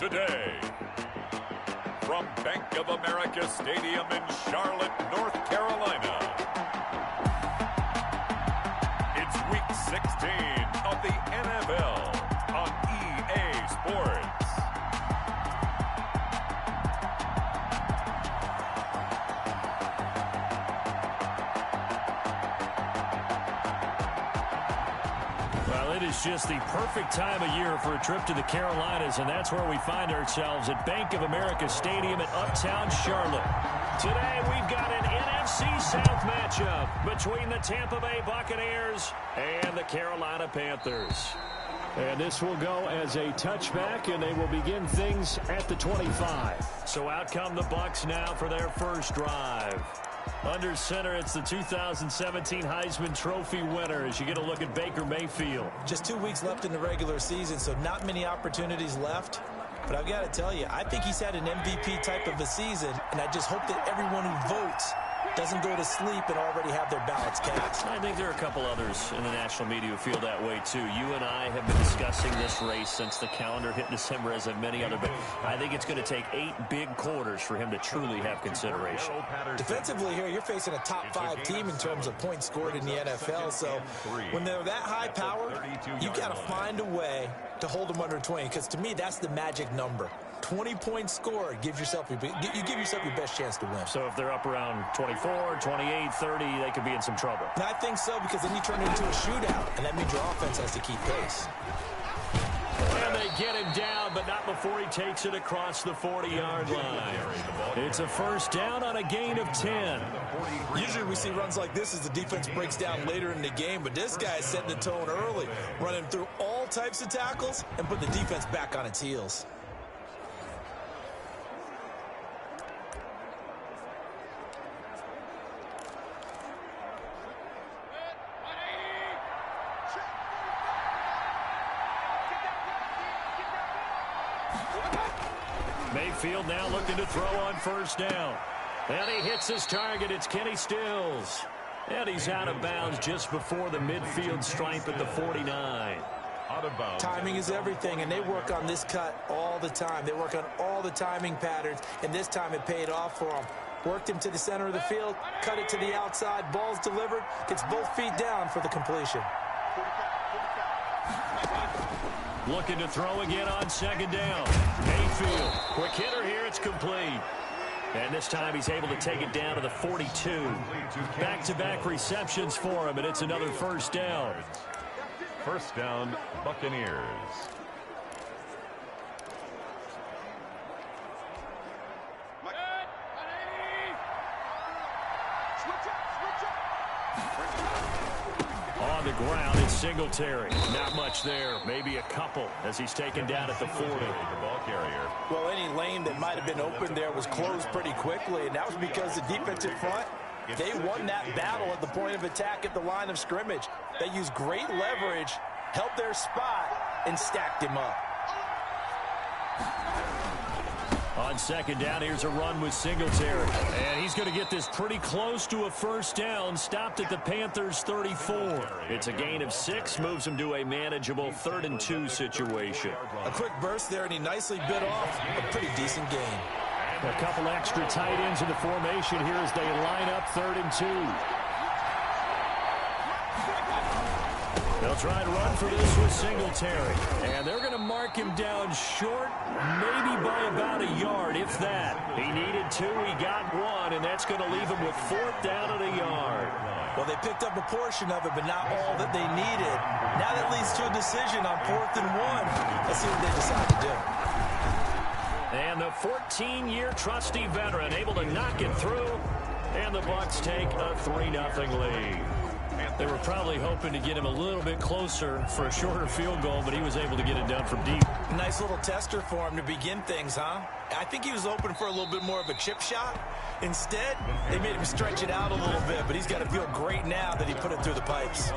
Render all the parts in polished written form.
today. From Bank of America Stadium in Charlotte, North Carolina, it's Week 16 of the NFL on EA Sports. It is just the perfect time of year for a trip to the Carolinas, and that's where we find ourselves at Bank of America Stadium in Uptown Charlotte. Today, we've got an NFC South matchup between the Tampa Bay Buccaneers and the Carolina Panthers. And this will go as a touchback, and they will begin things at the 25. So out come the Bucs now for their first drive. Under center, it's the 2017 Heisman Trophy winner as you get a look at Baker Mayfield. Just 2 weeks left in the regular season, so not many opportunities left. But I've got to tell you, I think he's had an MVP type of a season, and I just hope that everyone who votes doesn't go to sleep and already have their ballots cast. I think there are a couple others in the national media who feel that way, too. You and I have been discussing this race since the calendar hit December, as have many other, but I think it's going to take 8 big quarters for him to truly have consideration. Defensively here, you're facing a top 5 team in terms of points scored in the NFL, so when they're that high power, you got to find a way to hold them under 20, because to me, that's the magic number. 20 points scored gives yourself you give yourself your best chance to win. So if they're up around 24, 28, 30, they could be in some trouble. And I think so, because then you turn it into a shootout, and that means your offense has to keep pace. And they get him down, but not before he takes it across the 40-yard line. It's a first down on a gain of 10. Usually we see runs like this as the defense breaks down later in the game, but this guy is setting the tone early, running through all types of tackles and put the defense back on its heels. Mayfield now looking to throw on first down. And he hits his target. It's Kenny Stills. And he's out of bounds just before the midfield stripe at the 49. Out of bounds. Timing is everything, and they work on this cut all the time. They work on all the timing patterns, and this time it paid off for them. Worked him to the center of the field, cut it to the outside, ball's delivered, gets both feet down for the completion. Looking to throw again on second down. Mayfield, quick hitter here, it's complete. And this time he's able to take it down to the 42. Back-to-back receptions for him, and it's another first down. First down, Buccaneers. On the ground, it's Singletary. Not much there, maybe a couple as he's taken down at the 40. The ball carrier. Well, any lane that might have been open there was closed pretty quickly, and that was because the defensive front, they won that battle at the point of attack at the line of scrimmage. They used great leverage, held their spot, and stacked him up. On second down, here's a run with Singletary. And he's going to get this pretty close to a first down, stopped at the Panthers' 34. It's a gain of 6, moves him to a manageable 3rd and 2 situation. A quick burst there, and he nicely bit off a pretty decent gain. A couple extra tight ends in the formation here as they line up 3rd and 2. They'll try and run for this with Singletary. And they're going to mark him down short, maybe by about a yard, if that. He needed 2, he got 1, and that's going to leave him with 4th down at a yard. Well, they picked up a portion of it, but not all that they needed. Now that leads to a decision on 4th and 1. Let's see what they decide to do. And the 14-year trusty veteran able to knock it through, and the Bucs take a 3-0 lead. They were probably hoping to get him a little bit closer for a shorter field goal, but he was able to get it done from deep. Nice little tester for him to begin things, huh? I think he was hoping for a little bit more of a chip shot. Instead, they made him stretch it out a little bit, but he's got to feel great now that he put it through the pipes.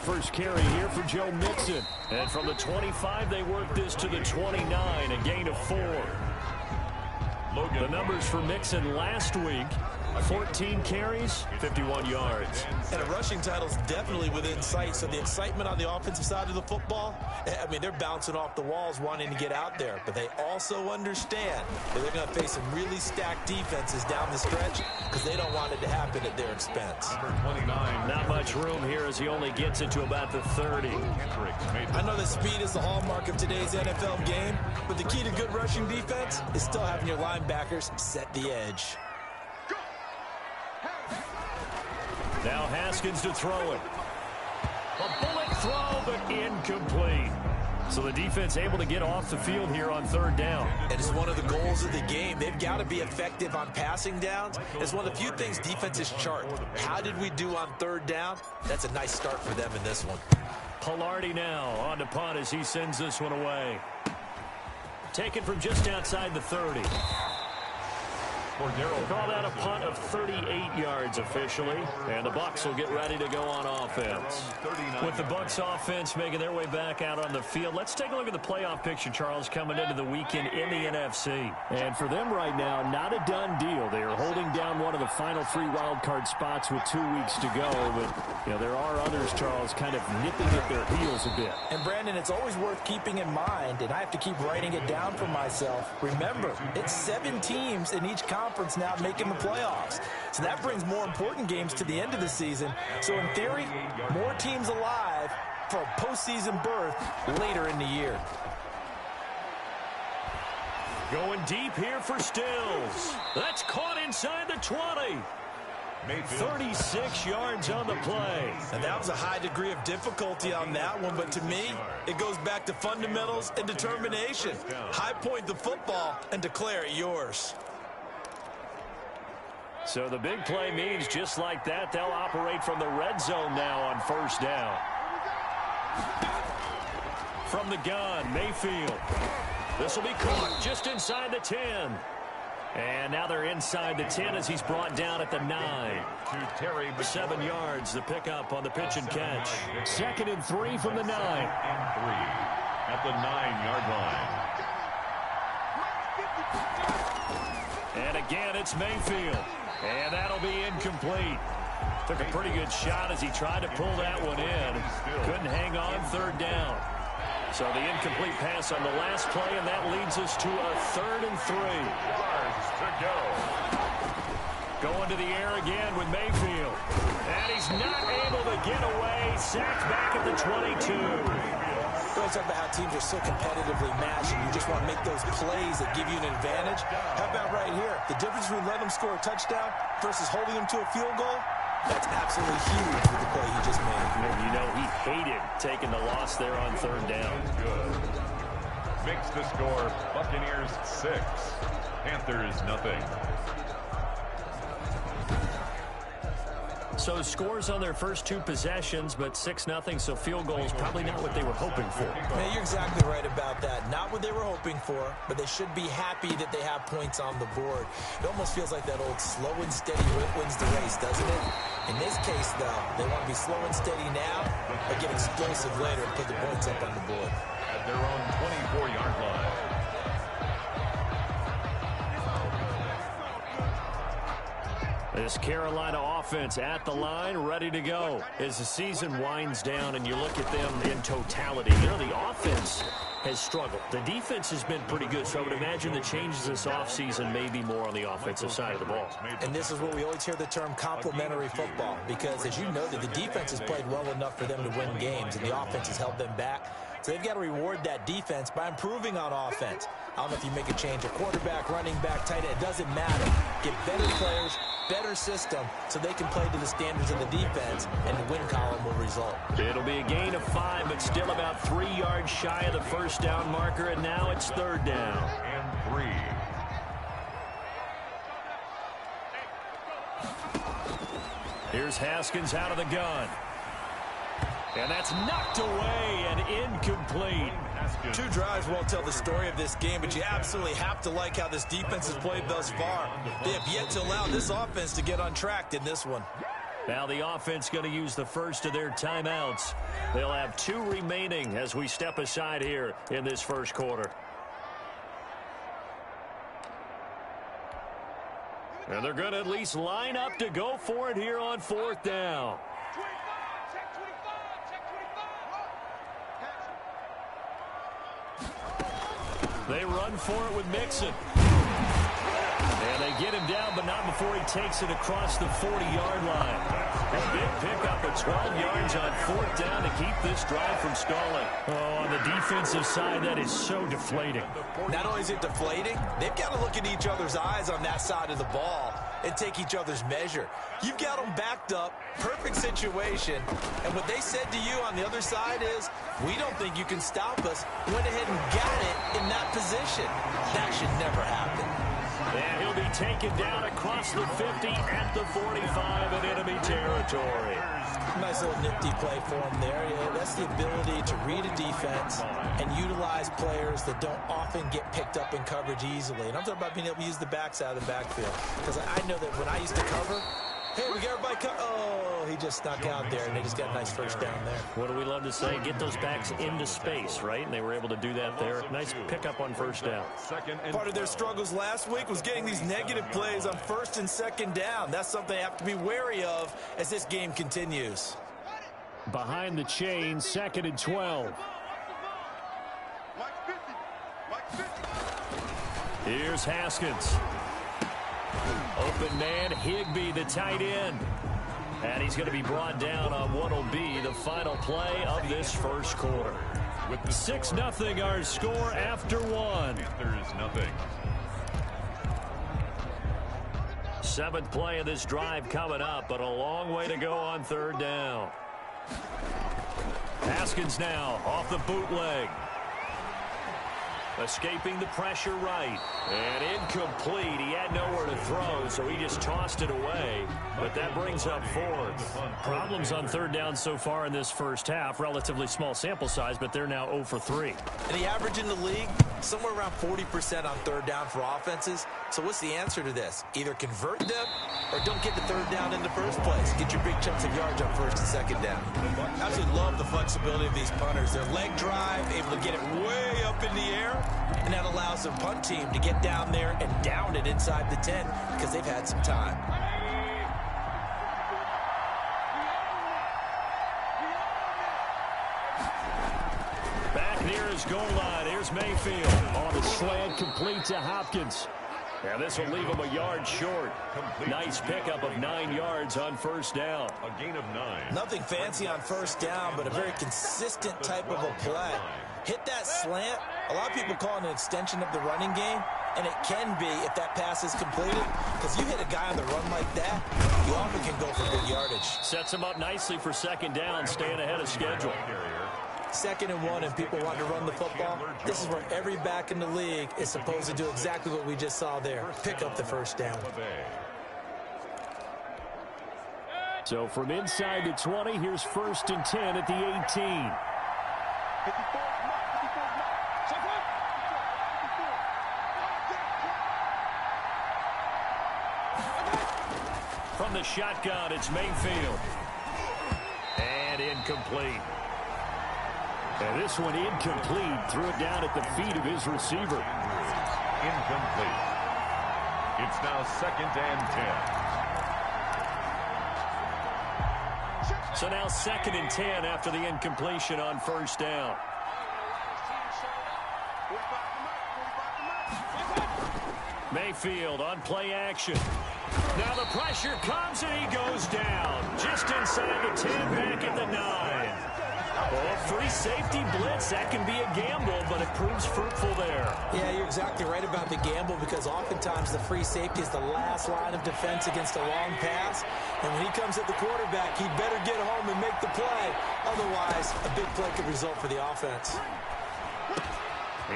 First carry here for Joe Mixon. And from the 25, they work this to the 29, a gain of 4. The numbers for Mixon last week: 14 carries, 51 yards. And a rushing title is definitely within sight. So the excitement on the offensive side of the football, I mean, they're bouncing off the walls wanting to get out there. But they also understand that they're going to face some really stacked defenses down the stretch because they don't want it to happen at their expense. Not much room here as he only gets it to about the 30. I know that speed is the hallmark of today's NFL game, but the key to good rushing defense is still having your linebackers set the edge. Now Haskins to throw it. A bullet throw, but incomplete. So the defense able to get off the field here on third down. And it's one of the goals of the game. They've got to be effective on passing downs. It's one of the few things defenses chart. How did we do on third down? That's a nice start for them in this one. Pilardi now on to punt as he sends this one away. Taken from just outside the 30. Called out a punt of 38 yards officially, and the Bucs will get ready to go on offense. With the Bucs offense making their way back out on the field, let's take a look at the playoff picture, Charles, coming into the weekend in the NFC. And for them right now, not a done deal. They are holding down one of the final 3 wild card spots with 2 weeks to go, but there are others, Charles, kind of nipping at their heels a bit. And Brandon, it's always worth keeping in mind, and I have to keep writing it down for myself. Remember, it's 7 teams in each conference now making the playoffs. So that brings more important games to the end of the season. So in theory, more teams alive for a postseason berth later in the year. Going deep here for Stills. That's caught inside the 20. 36 yards on the play. And that was a high degree of difficulty on that one, but to me, it goes back to fundamentals and determination. High point the football and declare it yours. So the big play means just like that, they'll operate from the red zone now on first down. From the gun, Mayfield. This will be caught just inside the 10. And now they're inside the 10 as he's brought down at the 9. 7 yards, the pickup on the pitch and catch. 2nd and 3 from the 9. At the 9-yard line. And again, it's Mayfield. And that'll be incomplete. Took a pretty good shot as he tried to pull that one in. Couldn't hang on third down. So the incomplete pass on the last play, and that leads us to a 3rd and 3. Yards to go. Going to the air again with Mayfield. And he's not able to get away. Sacked back at the 22. We always talk about how teams are so competitively matched and you just want to make those plays that give you an advantage. How about right here? The difference between letting them score a touchdown versus holding them to a field goal, that's absolutely huge with the play he just made. He hated taking the loss there on third down. Good. Makes the score Buccaneers 6, Panthers nothing. So scores on their first 2 possessions, but 6-0, so field goals probably not what they were hoping for. Man, you're exactly right about that. Not what they were hoping for, but they should be happy that they have points on the board. It almost feels like that old slow and steady wins the race, doesn't it? In this case, though, they want to be slow and steady now, but get explosive later and put the points up on the board. At their own 24-yard line. This Carolina offense at the line, ready to go. As the season winds down and you look at them in totality, the offense has struggled. The defense has been pretty good, so I would imagine the changes this offseason may be more on the offensive side of the ball. And this is where we always hear the term complementary football, because as you know, that the defense has played well enough for them to win games, and the offense has held them back. So they've got to reward that defense by improving on offense. I don't know if you make a change, a quarterback, running back, tight end, it doesn't matter. Get better players, better system, so they can play to the standards of the defense, and the win column will result. It'll be a gain of 5, but still about 3 yards shy of the first down marker, and now it's third down. And 3. Here's Haskins out of the gun. And that's knocked away and incomplete. 2 drives won't tell the story of this game, but you absolutely have to like how this defense has played thus far. They have yet to allow this offense to get on track in this one. Now the offense going to use the first of their timeouts. They'll have 2 remaining as we step aside here in this first quarter. And they're going to at least line up to go for it here on 4th down. They run for it with Mixon. And they get him down, but not before he takes it across the 40-yard line. A big pickup of 12 yards on 4th down to keep this drive from stalling. Oh, on the defensive side, that is so deflating. Not only is it deflating, they've got to look in each other's eyes on that side of the ball and take each other's measure. You've got them backed up, perfect situation, and what they said to you on the other side is, we don't think you can stop us. Went ahead and got it in that position. That should never happen. And he'll be taken down across the 50 at the 45 in enemy territory. Nice little nifty play for him there. Yeah, that's the ability to read a defense and utilize players that don't often get picked up in coverage easily. And I'm talking about being able to use the backside of the backfield. Because I know that when I used to cover, hey, we got everybody oh, he just snuck out there, and they just got a nice first down there. What do we love to say? Get those backs into space, right? And they were able to do that there. Nice pickup on first down. Part of their struggles last week was getting these negative plays on 1st and 2nd down. That's something they have to be wary of as this game continues. Behind the chain, 2nd and 12. Here's Haskins. Open man, Higbee, the tight end. And he's going to be brought down on what will be the final play of this first quarter. With 6-0 our score after 1. There is nothing. 7th play of this drive coming up, but a long way to go on 3rd down. Haskins now off the bootleg. Escaping the pressure right. And incomplete. He had nowhere to throw, so he just tossed it away. But that brings up 4th. Problems on 3rd down so far in this first half. Relatively small sample size, but they're now 0 for 3. And the average in the league, somewhere around 40% on 3rd down for offenses. So what's the answer to this? Either convert them or don't get the 3rd down in the first place. Get your big chunks of yards on 1st and 2nd down. I absolutely love the flexibility of these punters. Their leg drive, able to get it way up in the air, and that allows their punt team to get down there and down it inside the 10 because they've had some time. Back near his goal line. Here's Mayfield. On the slant, complete to Hopkins. And this will leave him a yard short. Nice pickup of 9 yards on 1st down. A gain of 9. Nothing fancy on 1st down, but a very consistent type of a play. Hit that slant. A lot of people call it an extension of the running game, and it can be if that pass is completed, because you hit a guy on the run like that, you often can go for big yardage. Sets him up nicely for 2nd down, staying ahead of schedule. 2nd and 1, and people want to run the football. This is where every back in the league is supposed to do exactly what we just saw there. Pick up the 1st down. So from inside the 20, here's 1st and 10 at the 18. From the shotgun, it's Mayfield. And incomplete. And this one incomplete. Threw it down at the feet of his receiver. Incomplete. It's now 2nd and 10. So now 2nd and 10 after the incompletion on 1st down. Mayfield on play action. Now the pressure comes and he goes down. Just inside the 10, back at the 9. Oh, free safety blitz. That can be a gamble, but it proves fruitful there. Yeah, you're exactly right about the gamble, because oftentimes the free safety is the last line of defense against a long pass. And when he comes at the quarterback, he'd better get home and make the play. Otherwise, a big play could result for the offense.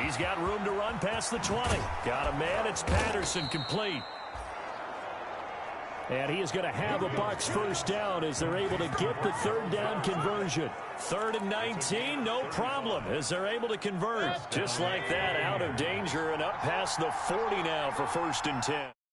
He's got room to run past the 20. Got a man. It's Patterson, complete. And he is going to have the Bucs 1st down as they're able to get the 3rd down conversion. 3rd and 19, no problem, as they're able to convert. Just like that, out of danger and up past the 40 now for 1st and 10.